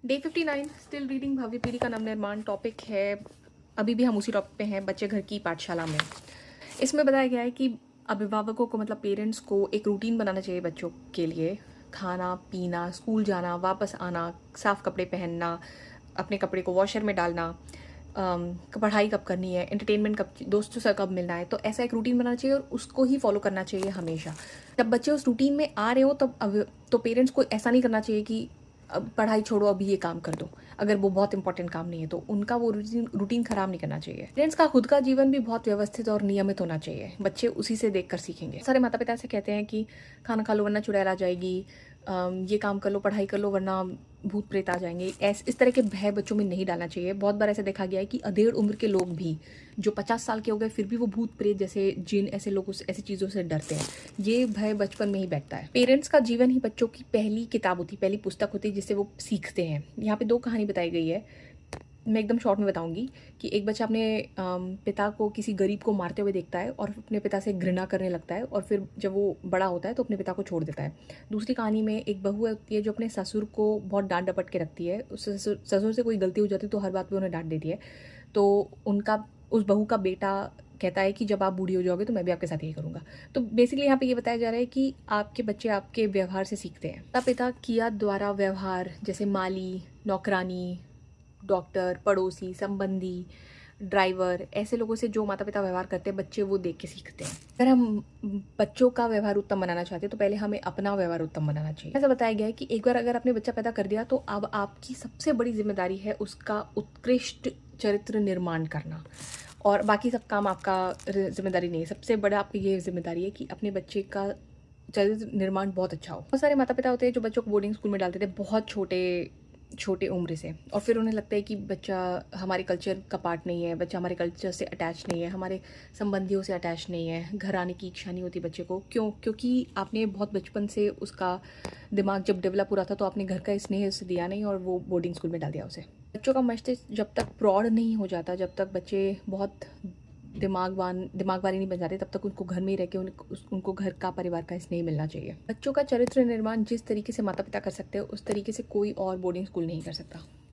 Day 59 still reading भावी पीढ़ी का नवनिर्माण टॉपिक है। अभी भी हम उसी टॉपिक पे हैं, बच्चे घर की पाठशाला में। इसमें बताया गया है कि अभिभावकों को मतलब पेरेंट्स को एक रूटीन बनाना चाहिए बच्चों के लिए। खाना पीना, स्कूल जाना, वापस आना, साफ़ कपड़े पहनना, अपने कपड़े को वॉशर में डालना, पढ़ाई कब करनी है, एंटरटेनमेंट कब, दोस्तों से कब मिलना है। तो ऐसा एक रूटीन बनाना चाहिए और उसको ही फॉलो करना चाहिए हमेशा। जब बच्चे उस रूटीन में आ रहे हो तब तो पेरेंट्स को ऐसा नहीं करना चाहिए कि अब पढ़ाई छोड़ो, अभी ये काम कर दो, अगर वो बहुत इंपॉर्टेंट काम नहीं है तो उनका वो रूटीन ख़राब नहीं करना चाहिए। पेरेंट्स का खुद का जीवन भी बहुत व्यवस्थित और नियमित होना चाहिए, बच्चे उसी से देखकर सीखेंगे। सारे माता पिता ऐसे कहते हैं कि खाना खा लो वरना चुड़ैल आ जाएगी, ये काम कर लो, पढ़ाई कर लो वरना भूत प्रेत आ जाएंगे। इस तरह के भय बच्चों में नहीं डालना चाहिए। बहुत बार ऐसा देखा गया है कि अधेड़ उम्र के लोग भी जो 50 साल के हो गए फिर भी वो भूत प्रेत जैसे जिन ऐसे लोगों से, ऐसी चीज़ों से डरते हैं। ये भय बचपन में ही बैठता है। पेरेंट्स का जीवन ही बच्चों की पहली किताब होती है, पहली पुस्तक होती है जिससे वो सीखते हैं। यहाँ पे 2 कहानी बताई गई है, मैं एकदम शॉर्ट में बताऊंगी कि एक बच्चा अपने पिता को किसी गरीब को मारते हुए देखता है और अपने पिता से घृणा करने लगता है और फिर जब वो बड़ा होता है तो अपने पिता को छोड़ देता है। दूसरी कहानी में एक बहू होती है जो अपने ससुर को बहुत डांट डपट के रखती है। उस ससुर से कोई गलती हो जाती है तो हर बात पे उन्हें डांट देती है। तो उस बहू का बेटा कहता है कि जब आप बूढ़ी हो जाओगे तो मैं भी आपके साथ यही करूँगा। तो बेसिकली यहाँ पे ये बताया जा रहा है कि आपके बच्चे आपके व्यवहार से सीखते हैं। माता पिता किया द्वारा व्यवहार, जैसे माली, नौकरानी, डॉक्टर, पड़ोसी, संबंधी, ड्राइवर, ऐसे लोगों से जो माता पिता व्यवहार करते हैं बच्चे वो देख के सीखते हैं। अगर हम बच्चों का व्यवहार उत्तम बनाना चाहते हैं तो पहले हमें अपना व्यवहार उत्तम बनाना चाहिए। ऐसा बताया गया है कि एक बार अगर आपने बच्चा पैदा कर दिया तो अब आपकी सबसे बड़ी जिम्मेदारी है उसका उत्कृष्ट चरित्र निर्माण करना, और बाकी सब काम आपका जिम्मेदारी नहीं है। सबसे बड़ा आपकी ये जिम्मेदारी है कि अपने बच्चे का चरित्र निर्माण बहुत अच्छा हो। बहुत सारे माता पिता होते हैं जो बच्चों को बोर्डिंग स्कूल में डालते थे बहुत छोटे उम्र से, और फिर उन्हें लगता है कि बच्चा हमारे कल्चर का पार्ट नहीं है, बच्चा हमारे कल्चर से अटैच नहीं है, हमारे संबंधियों से अटैच नहीं है, घर आने की इच्छा नहीं होती बच्चे को। क्योंकि आपने बहुत बचपन से उसका दिमाग जब डेवलप हो रहा था तो आपने घर का स्नेह उसे दिया नहीं और वो बोर्डिंग स्कूल में डाल दिया उसे। बच्चों का मस्तिष्क जब तक प्रौढ़ नहीं हो जाता, जब तक बच्चे बहुत दिमाग वाले नहीं बन जाते, तब तक उनको घर में ही रह के उनको घर का, परिवार का स्नेह मिलना चाहिए। बच्चों का चरित्र निर्माण जिस तरीके से माता पिता कर सकते हैं उस तरीके से कोई और बोर्डिंग स्कूल नहीं कर सकता।